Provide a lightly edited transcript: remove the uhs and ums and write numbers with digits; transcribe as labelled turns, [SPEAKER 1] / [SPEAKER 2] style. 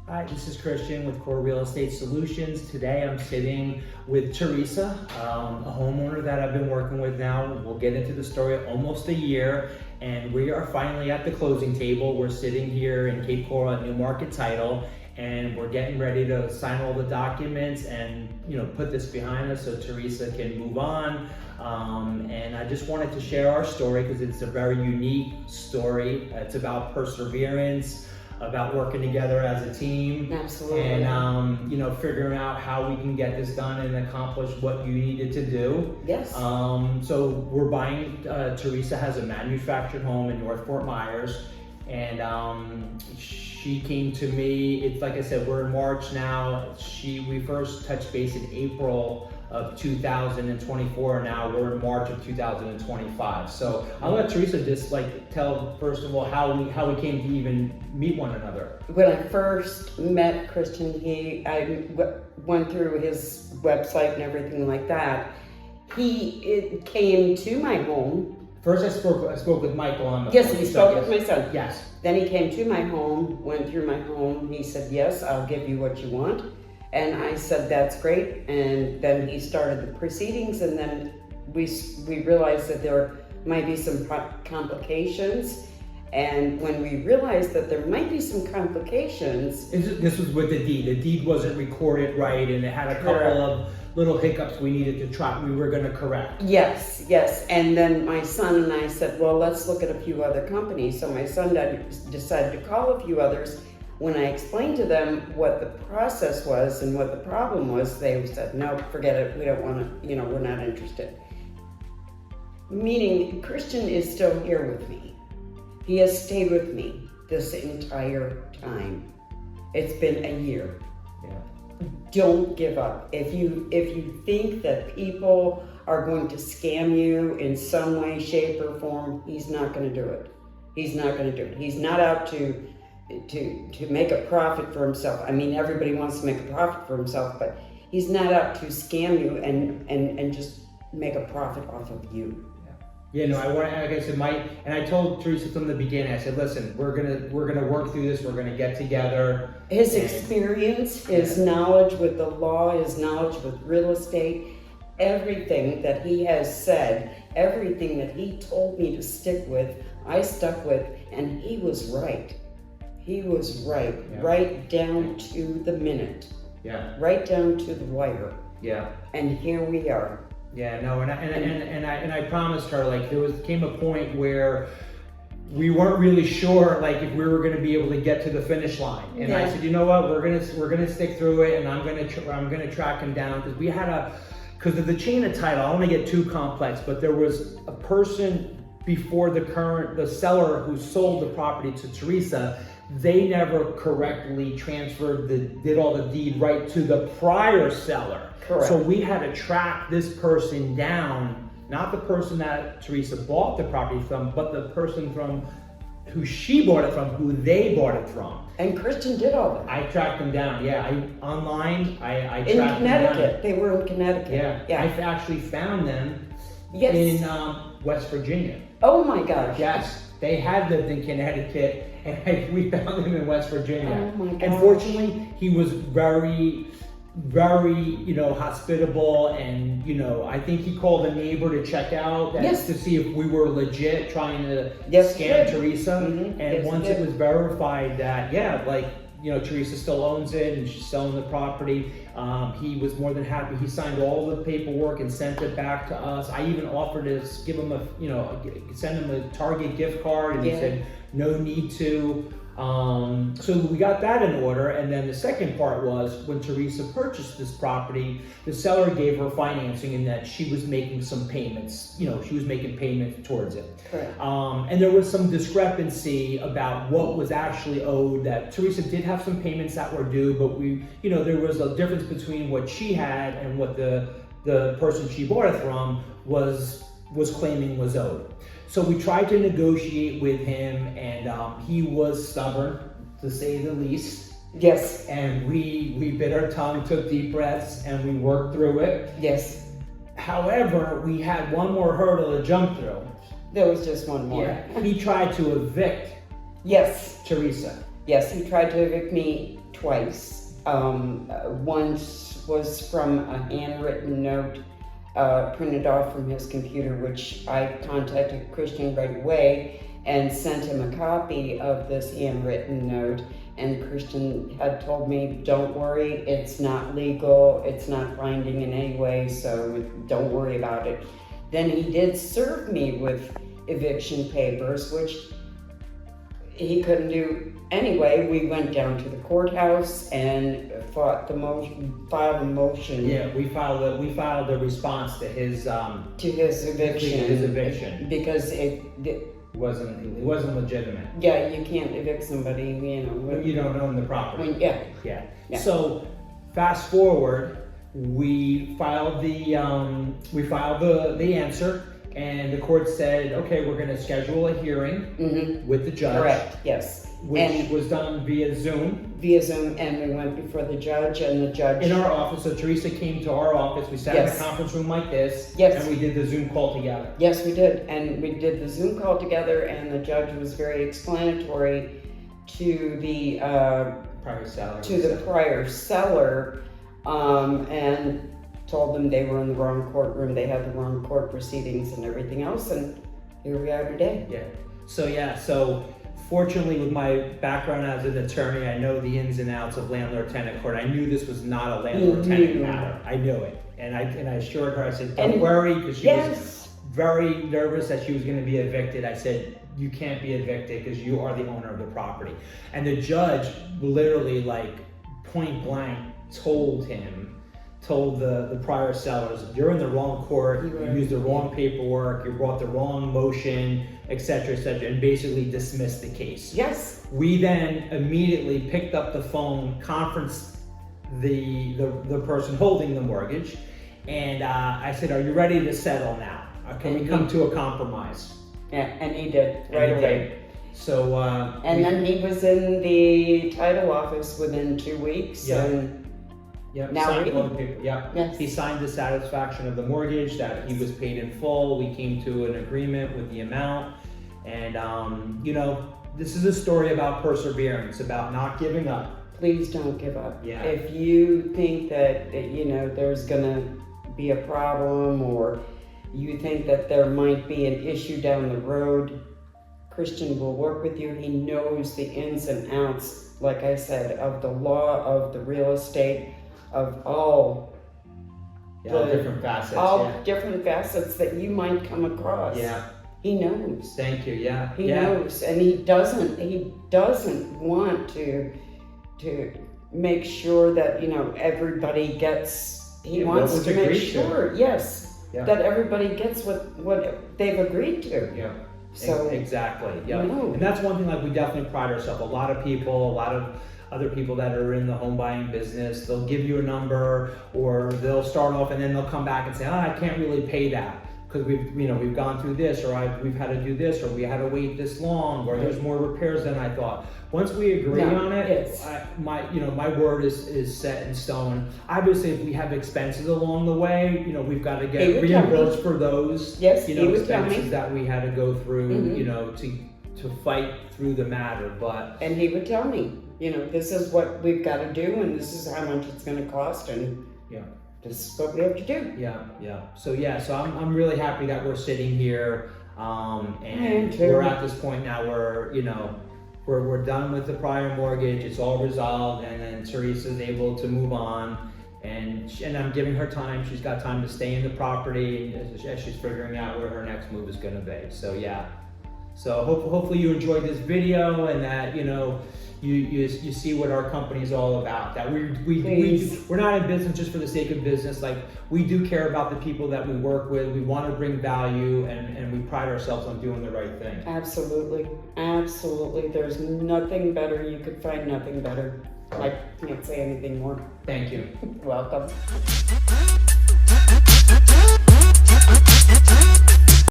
[SPEAKER 1] Hi, this is Christian with Core Real Estate Solutions. Today I'm sitting with Teresa, a homeowner that I've been working with now. We'll get into the story almost a year, and we are finally at the closing table. We're sitting here in Cape Coral at New Market Title, and we're getting ready to sign all the documents and put this behind us so Teresa can move on. And I just wanted to share our story because it's a very unique story. It's about perseverance, about working together as a team.
[SPEAKER 2] Absolutely.
[SPEAKER 1] And figuring out how we can get this done and accomplish what you needed to do.
[SPEAKER 2] Yes.
[SPEAKER 1] So we're buying, Teresa has a manufactured home in North Fort Myers, and she came to me. It's like I said, we're in March now. We first touched base in April of 2024. Now we're in March of 2025. So I'll let Teresa just tell first of all how we came to even meet one another.
[SPEAKER 2] When I first met Christian, I went through his website and everything like that. It came to my home.
[SPEAKER 1] First, I spoke with Michael on the
[SPEAKER 2] Yes,
[SPEAKER 1] phone.
[SPEAKER 2] he spoke with my son.
[SPEAKER 1] Yes.
[SPEAKER 2] Then he came to my home, went through my home. He said, "Yes, I'll give you what you want." And I said, "That's great." And then he started the proceedings, and then we realized that there might be some complications. And when we realized that there might be some complications,
[SPEAKER 1] This was with the deed. The deed wasn't recorded right, and it had a couple of little hiccups we needed to try. We were going to correct.
[SPEAKER 2] Yes. And then my son and I said, "Well, let's look at a few other companies." So my son decided to call a few others. When I explained to them what the process was and what the problem was, they said, "No, forget it. We don't want to, we're not interested." Meaning, Christian is still here with me. He has stayed with me this entire time. It's been a year.
[SPEAKER 1] Yeah.
[SPEAKER 2] Don't give up. If you think that people are going to scam you in some way, shape, or form, he's not going to do it. He's not going to do it. He's not out to make a profit for himself. I mean, everybody wants to make a profit for himself, but he's not out to scam you and just make a profit off of you.
[SPEAKER 1] Yeah, no, like I said, and I told Teresa from the beginning, I said, listen, we're gonna work through this, we're gonna get together.
[SPEAKER 2] His experience, his knowledge with the law, his knowledge with real estate, everything that he has said, everything that he told me to stick with, I stuck with, and he was right. He was right, right down to the minute.
[SPEAKER 1] Yeah.
[SPEAKER 2] Right down to the wire.
[SPEAKER 1] Yeah.
[SPEAKER 2] And here we are.
[SPEAKER 1] Yeah, no, and I promised her, came a point where we weren't really sure if we were going to be able to get to the finish line. And I said, you know what, we're gonna stick through it, and I'm gonna track him down because of the chain of title. I don't want to get too complex, but there was a person before the seller who sold the property to Teresa. They never correctly did all the deed right to the prior seller.
[SPEAKER 2] Correct.
[SPEAKER 1] So we had to track this person down, not the person that Teresa bought the property from, but the person from who she bought it from, who they bought it from.
[SPEAKER 2] And Christian did all that.
[SPEAKER 1] I tracked them down, online. I tracked
[SPEAKER 2] in
[SPEAKER 1] them
[SPEAKER 2] Connecticut.
[SPEAKER 1] down.
[SPEAKER 2] They were in Connecticut.
[SPEAKER 1] Yeah. I actually found them
[SPEAKER 2] Yes.
[SPEAKER 1] in West Virginia.
[SPEAKER 2] Oh my gosh.
[SPEAKER 1] Yes. They had lived in Connecticut, and we found him in West Virginia.
[SPEAKER 2] Oh my gosh.
[SPEAKER 1] And fortunately, he was very, very, hospitable, and I think he called a neighbor to check out to see if we were legit trying to scam Teresa.
[SPEAKER 2] Mm-hmm.
[SPEAKER 1] And once it was verified that Teresa still owns it and she's selling the property, he was more than happy. He signed all the paperwork and sent it back to us. I even offered to give him send him a Target gift card, and he said no need to. So we got that in order, and then the second part was when Teresa purchased this property, the seller gave her financing in that she was making some payments. She was making payments towards it.
[SPEAKER 2] Correct.
[SPEAKER 1] And there was some discrepancy about what was actually owed. That Teresa did have some payments that were due, but there was a difference between what she had and what the person she bought it from was claiming was owed. So we tried to negotiate with him, and he was stubborn, to say the least.
[SPEAKER 2] Yes.
[SPEAKER 1] And we bit our tongue, took deep breaths, and we worked through it.
[SPEAKER 2] Yes.
[SPEAKER 1] However, we had one more hurdle to jump through.
[SPEAKER 2] There was just one more.
[SPEAKER 1] Yeah. He tried to evict
[SPEAKER 2] Yes.
[SPEAKER 1] Teresa.
[SPEAKER 2] Yes, he tried to evict me twice. Once was from a handwritten note printed off from his computer, which I contacted Christian right away and sent him a copy of this handwritten note. And Christian had told me, don't worry, it's not legal, it's not binding in any way, so don't worry about it. Then he did serve me with eviction papers, which he couldn't do anyway. We went down to the courthouse and filed a motion.
[SPEAKER 1] Yeah, we filed a response to his eviction.
[SPEAKER 2] Because it
[SPEAKER 1] wasn't legitimate.
[SPEAKER 2] Yeah, you can't evict somebody,
[SPEAKER 1] When you don't own the property.
[SPEAKER 2] Yeah.
[SPEAKER 1] So fast forward, we filed the answer, and the court said, okay, we're going to schedule a hearing with the judge.
[SPEAKER 2] Correct. Yes.
[SPEAKER 1] Which was done via Zoom.
[SPEAKER 2] And we went before the judge, and the judge
[SPEAKER 1] in our office. So Teresa came to our office. We sat in a conference room like this.
[SPEAKER 2] Yes.
[SPEAKER 1] And we did the Zoom call together.
[SPEAKER 2] Yes, we did. And we did the Zoom call together, and the judge was very explanatory to the prior seller, and told them they were in the wrong courtroom, they had the wrong court proceedings and everything else, and here we are today.
[SPEAKER 1] So fortunately, with my background as an attorney, I know the ins and outs of landlord-tenant court. I knew this was not a landlord-tenant matter. I knew it, and I assured her. I said, "Don't worry," because she was very nervous that she was going to be evicted. I said, "You can't be evicted because you are the owner of the property." And the judge literally, like point blank, told the prior sellers, "You're in the wrong court. You used the wrong paperwork. You brought the wrong motion, etc., and basically dismissed the case."
[SPEAKER 2] Yes.
[SPEAKER 1] We then immediately picked up the phone, conferenced the person holding the mortgage, and I said, "Are you ready to settle now? Can we come to a compromise?"
[SPEAKER 2] Yeah, and he did right away.
[SPEAKER 1] So
[SPEAKER 2] then he was in the title office within 2 weeks. Now
[SPEAKER 1] he signed the satisfaction of the mortgage that he was paid in full. We came to an agreement with the amount, and this is a story about perseverance, about not giving up.
[SPEAKER 2] Please don't give up.
[SPEAKER 1] Yeah.
[SPEAKER 2] If you think that there's gonna be a problem, or you think that there might be an issue down the road, Christian will work with you. He knows the ins and outs, like I said, of the law, of the real estate, of all
[SPEAKER 1] different facets.
[SPEAKER 2] Different facets that you might come across.
[SPEAKER 1] Yeah.
[SPEAKER 2] He knows.
[SPEAKER 1] Thank you. Yeah.
[SPEAKER 2] He knows, and he doesn't want to make sure that everybody gets. He wants to make sure, that everybody gets what they've agreed to.
[SPEAKER 1] Yeah.
[SPEAKER 2] So
[SPEAKER 1] exactly. Yeah. And that's one thing, like, we definitely pride ourselves. A lot of other people that are in the home buying business, they'll give you a number, or they'll start off and then they'll come back and say, I can't really pay that because we've gone through this, or we've had to do this, or we had to wait this long, or there's more repairs than I thought. Once we agree on it, my word is set in stone. Obviously, if we have expenses along the way, we've got to get reimbursed for those expenses that we had to go through, to fight through the matter.
[SPEAKER 2] And he would tell me, this is what we've got to do, and this is how much it's going to cost, and this is what we have to do.
[SPEAKER 1] So I'm really happy that we're sitting here, and we're at this point now where we're done with the prior mortgage. It's all resolved, and then Teresa's able to move on, and I'm giving her time. She's got time to stay in the property as she's figuring out where her next move is going to be. So hopefully you enjoyed this video, and that you see what our company is all about. That we're not in business just for the sake of business. Like, we do care about the people that we work with. We want to bring value, and we pride ourselves on doing the right thing.
[SPEAKER 2] Absolutely. There's nothing better. You could find nothing better. I can't say anything more.
[SPEAKER 1] Thank you.
[SPEAKER 2] Welcome.